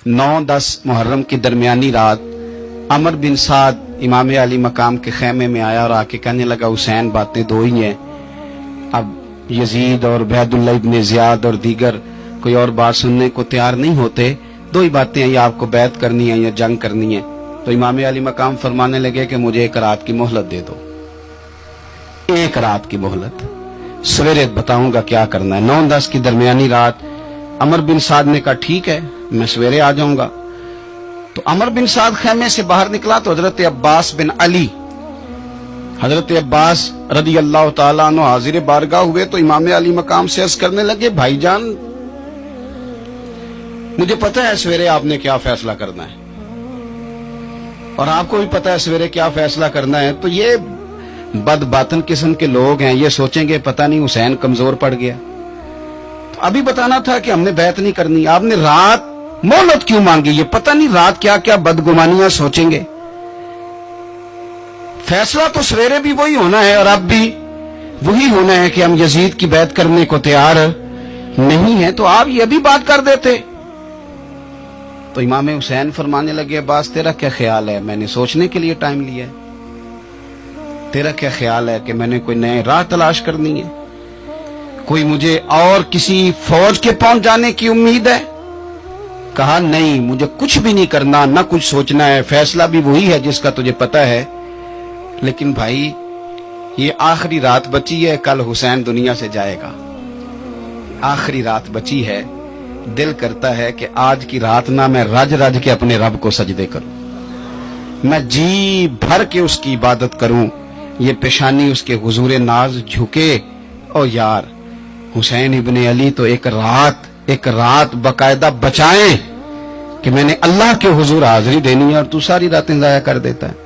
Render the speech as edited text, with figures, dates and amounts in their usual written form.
9-10 मुहर्रम की दरमियानी रात अमर बिन साद इमाम अली मकाम के खेमे में आया और आके कहने लगा, हुसैन बातें दो ही हैं, अब यजीद और उबैदुल्लाह इब्न ज़ियाद और दीगर कोई और बात सुनने को तैयार नहीं होते, दो ही बातें हैं, या आपको बैत करनी है या जंग करनी है। तो इमाम अली मकाम फरमाने लगे कि मुझे एक रात की मोहलत दे दो, एक रात की मोहलत, सवेरे बताऊंगा क्या करना है। 9-10 की दरमियानी रात अमर बिन साद ने कहा ठीक है, मैं सवेरे आ जाऊंगा। तो अमर बिन साद खेमे से बाहर निकला तो हजरत अब्बास बिन अली, हजरत अब्बास रदी अल्लाह ताला अन्हु हाजिर बारगाह हुए तो इमाम अली मकाम से अर्ज करने लगे, भाईजान मुझे पता है सवेरे आपने क्या फैसला करना है और आपको भी पता है सवेरे क्या फैसला करना है। तो ये बदबातन किस्म के लोग हैं, ये सोचेंगे पता नहीं हुसैन कमजोर पड़ गया। तो अभी बताना था कि हमने बैत नहीं करनी, आपने रात मोहलत क्यों मांगी, ये पता नहीं रात क्या क्या बदगुमानियां सोचेंगे। फैसला तो सवेरे भी वही होना है और अब भी वही होना है कि हम यजीद की बैत करने को तैयार नहीं है, तो आप ये भी बात कर देते। तो इमाम हुसैन फरमाने लगे, अब्बास तेरा क्या ख्याल है, मैंने सोचने के लिए टाइम लिया है, तेरा क्या ख्याल है कि मैंने कोई नए राह तलाश करनी है, कोई मुझे और किसी फौज के पहुंच जाने की उम्मीद है। कहा नहीं, मुझे कुछ भी नहीं करना, ना कुछ सोचना है, फैसला भी वही है जिसका तुझे पता है, लेकिन भाई ये आखिरी रात बची है, कल हुसैन दुनिया से जाएगा, आखिरी रात बची है, दिल करता है कि आज की रात ना मैं रज रज के अपने रब को सजदे करूं, मैं जी भर के उसकी इबादत करूं, ये पेशानी उसके हुजूर नाज झुके। ओ यार हुसैन इब्ने अली तो एक रात बकायदा बचाएं कि मैंने अल्लाह के हुजूर हाजिरी देनी है और तू सारी रातें जाया कर देता है।